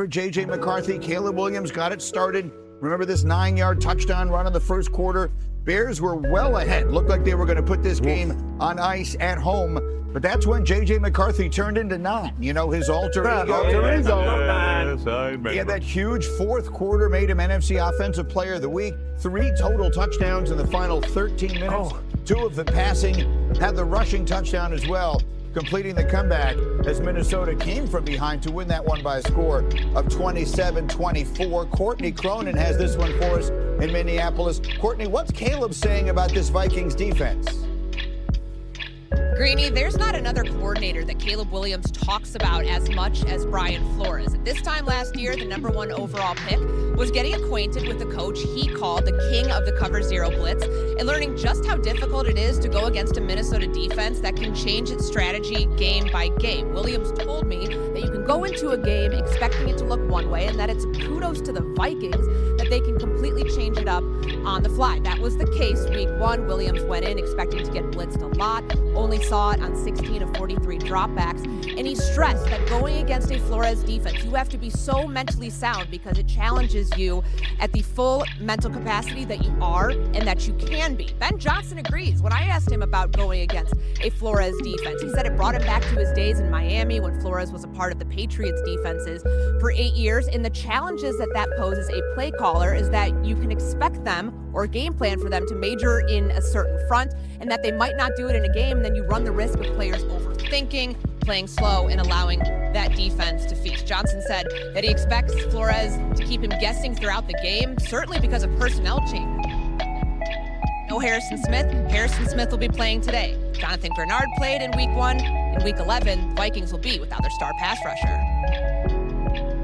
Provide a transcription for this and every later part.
for J.J. McCarthy. Caleb Williams got it started. Remember this 9-yard touchdown run in the first quarter? Bears were well ahead. Looked like they were going to put this game on ice at home. But that's when J.J. McCarthy turned into 9. You know, his alter ego. He had that huge fourth quarter, made him NFC Offensive Player of the Week. 3 total touchdowns in the final 13 minutes. 2 of them passing, had the rushing touchdown as well, completing the comeback as Minnesota came from behind to win that one by a score of 27-24. Courtney Cronin has this one for us in Minneapolis. Courtney, what's Caleb saying about this Vikings defense? Greeny, there's not another coordinator that Caleb Williams talks about as much as Brian Flores. At this time last year, the #1 overall pick was getting acquainted with the coach he called the king of the cover zero blitz and learning just how difficult it is to go against a Minnesota defense that can change its strategy game by game. Williams told me that you can go into a game expecting it to look one way and that it's kudos to the Vikings that they can completely change it up on the fly. That was the case week 1. Williams went in expecting to get blitzed a lot, only saw it on 16 of 43 dropbacks, and he stressed that going against a Flores defense, you have to be so mentally sound because it challenges you at the full mental capacity that you are and that you can be. Ben Johnson agrees. When I asked him about going against a Flores defense, he said it brought him back to his days in Miami when Flores was a part of the Patriots defenses for 8 years, and the challenges that poses a play caller is that you can expect them or game plan for them to major in a certain front and that they might not do it in a game, and then you run the risk of players overthinking, playing slow, and allowing that defense to feast. Johnson said that he expects Flores to keep him guessing throughout the game, certainly because of personnel change. No Harrison Smith. Harrison Smith will be playing today. Jonathan Bernard played in week 1. In week 11, Vikings will be without their star pass rusher.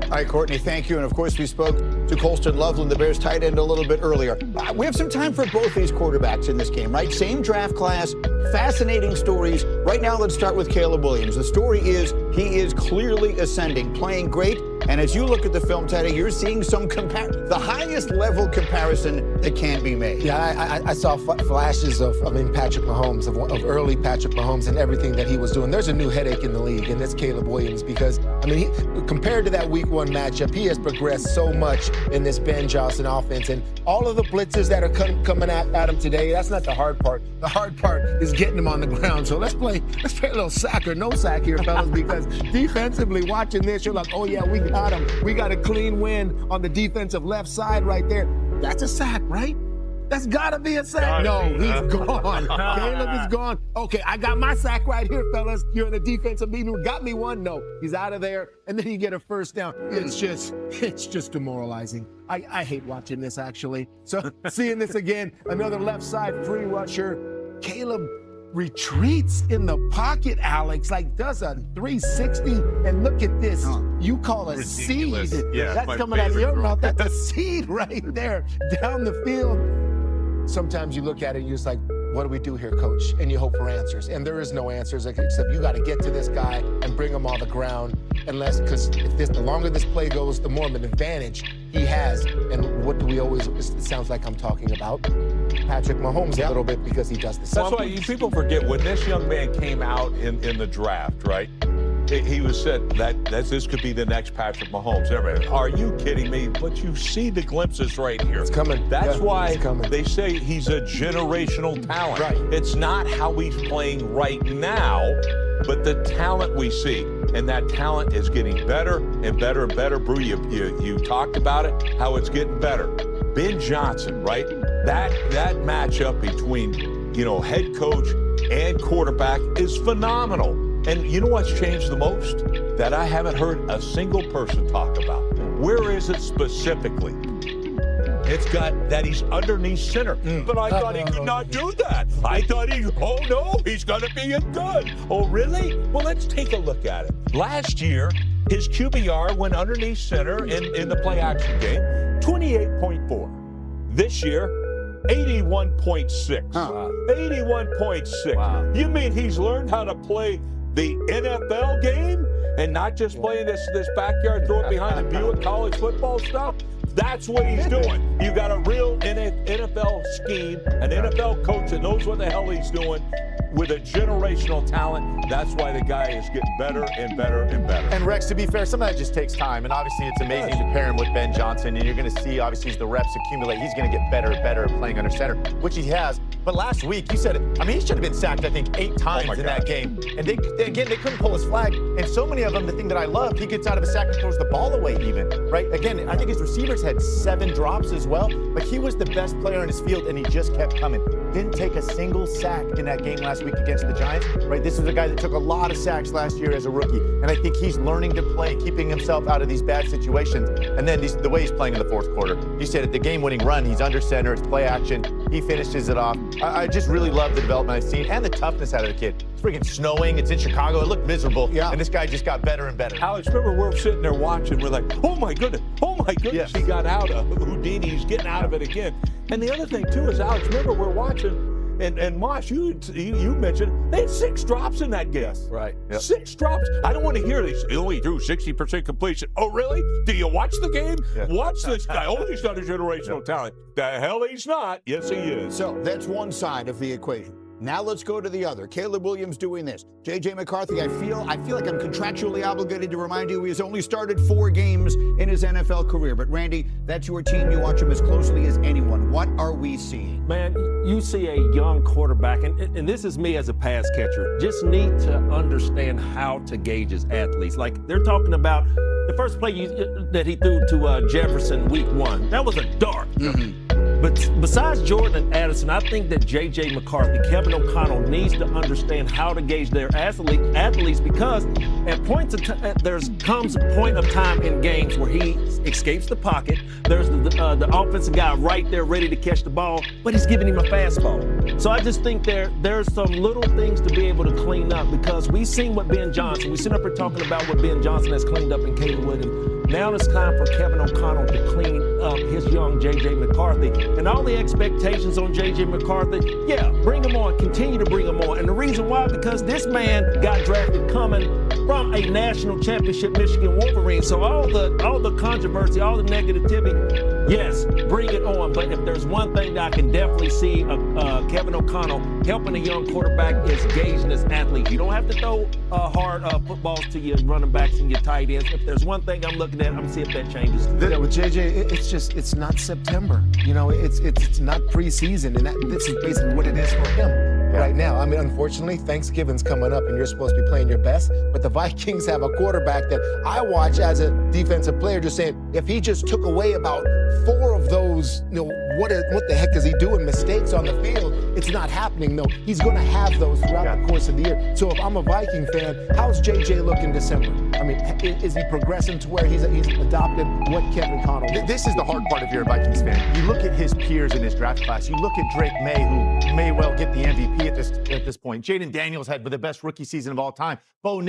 All right, Courtney, thank you. And, of course, we spoke to Colston Loveland, the Bears tight end, a little bit earlier. We have some time for both these quarterbacks in this game, right? Same draft class, fascinating stories. Right now, let's start with Caleb Williams. The story is he is clearly ascending, playing great. And as you look at the film, Teddy, you're seeing some the highest level comparison that can be made. Yeah, I saw flashes of Patrick Mahomes, of early Patrick Mahomes and everything that he was doing. There's a new headache in the league, and that's Caleb Williams because, I mean, compared to that week 1 matchup, he has progressed so much in this Ben Johnson offense. And all of the blitzes that are coming at him today, that's not the hard part. The hard part is getting him on the ground. So let's play a little sack or no sack here, fellas, because defensively watching this, you're like, oh, yeah, we got him. We got a clean win on the defensive left side right there. That's a sack, right? That's got to be a sack. No, he's gone. Caleb is gone. Okay, I got my sack right here, fellas. You're in the defensive meeting room. Got me one? No, he's out of there. And then you get a first down. It's just demoralizing. I hate watching this, actually. So seeing this again, another left side free rusher. Caleb retreats in the pocket, Alex, like does a 360, and look at this. You call a seed. Yeah, that's coming out of your mouth. That's a seed right there down the field. Sometimes you look at it and you're just like, what do we do here, coach? And you hope for answers. And there is no answers except you got to get to this guy and bring him on the ground. Because the longer this play goes, the more of an advantage he has. And what do we always, it sounds like I'm talking about Patrick Mahomes a little bit because he does the same. That's why people forget when this young man came out in the draft, right? He was said that this could be the next Patrick Mahomes. Everybody, are you kidding me? But you see the glimpses right here. It's coming. That's why they say he's a generational talent. Right. It's not how he's playing right now, but the talent we see. And that talent is getting better and better and better. Brew, you talked about it, how it's getting better. Ben Johnson, right? That matchup between, head coach and quarterback is phenomenal. And you know what's changed the most? That I haven't heard a single person talk about. Where is it specifically? It's got that he's underneath center. But I thought he could not do that. I thought he's going to be a gun. Oh, really? Well, let's take a look at it. Last year, his QBR went underneath center in the play action game, 28.4. This year, 81.6. 81.6. Wow. You mean he's learned how to play the NFL game and not just playing this backyard, throw it behind the Buick college football stuff? That's what he's doing. You got a real NFL scheme, an NFL coach that knows what the hell he's doing. with a generational talent. That's why the guy is getting better and better and better. And Rex, to be fair, some of that just takes time. And obviously, it's amazing to pair him with Ben Johnson. And you're going to see, obviously, as the reps accumulate, he's going to get better and better at playing under center, which he has. But last week, you said it. I mean, he should have been sacked, I think, 8 times in that game. And they couldn't pull his flag. And so many of them, the thing that I loved, he gets out of a sack and throws the ball away even, right? Again, I think his receivers had 7 drops as well. But he was the best player on his field, and he just kept coming. Didn't take a single sack in that game last week against the Giants, right? This is a guy that took a lot of sacks last year as a rookie. And I think he's learning to play, keeping himself out of these bad situations. And then the way he's playing in the fourth quarter. You said at the game-winning run, he's under center, it's play action. He finishes it off. I just really love the development I've seen and the toughness out of the kid. It's freaking snowing. It's in Chicago. It looked miserable. Yeah. And this guy just got better and better. Alex, remember we're sitting there watching. We're like, oh, my goodness. Oh, my goodness. Yes. He got out of Houdini. He's getting out of it again. And the other thing, too, is, Alex, remember we're watching. And Mosh, you mentioned they had 6 drops in that game. Yes, right. Yep. 6 drops. I don't want to hear this. He only threw 60% completion. Oh, really? Do you watch the game? Yeah. Watch this guy. Oh, he's not a generational talent. The hell he's not. Yes, he is. So that's one side of the equation. Now let's go to the other. Caleb Williams doing this. J.J. McCarthy, I feel like I'm contractually obligated to remind you he has only started 4 games in his NFL career. But, Randy, that's your team. You watch him as closely as anyone. What are we seeing? Man, you see a young quarterback, and this is me as a pass catcher, just need to understand how to gauge his athletes. Like, they're talking about the first play that he threw to Jefferson week 1. That was a dart. Mm-hmm. But besides Jordan and Addison, I think that J.J. McCarthy, Kevin O'Connell needs to understand how to gauge their athletes because at points of there comes a point of time in games where he escapes the pocket. There's the offensive guy right there ready to catch the ball, but he's giving him a fastball. So I just think there's some little things to be able to clean up because we've seen what Ben Johnson, we sit up here talking about what Ben Johnson has cleaned up in Caleb Williams. Now it's time for Kevin O'Connell to clean up his young J.J. McCarthy. And all the expectations on J.J. McCarthy, yeah, bring him on, continue to bring him on. And the reason why, because this man got drafted coming from a national championship Michigan Wolverine. So all the controversy, all the negativity, yes, bring it on. But if there's one thing that I can definitely see Kevin O'Connell helping a young quarterback is gauging his athlete. You don't have to throw hard footballs to your running backs and your tight ends. If there's one thing I'm looking at, I'm going to see if that changes. Yeah, with JJ, it's not September. You know, it's not preseason, and this is basically what it is for him. Right now. I mean, unfortunately, Thanksgiving's coming up and you're supposed to be playing your best, but the Vikings have a quarterback that I watch as a defensive player just saying, if he just took away about 4 of those, what the heck is he doing? Mistakes on the field. It's not happening. No, he's going to have those throughout the course of the year. So if I'm a Viking fan, how's JJ look in December? I mean, is he progressing to where he's adopted what Kevin O'Connell wants? This is the hard part if you're a Vikings fan. You look at his peers in his draft class. You look at Drake May, who may well get the MVP at this point. Jayden Daniels had the best rookie season of all time. Bo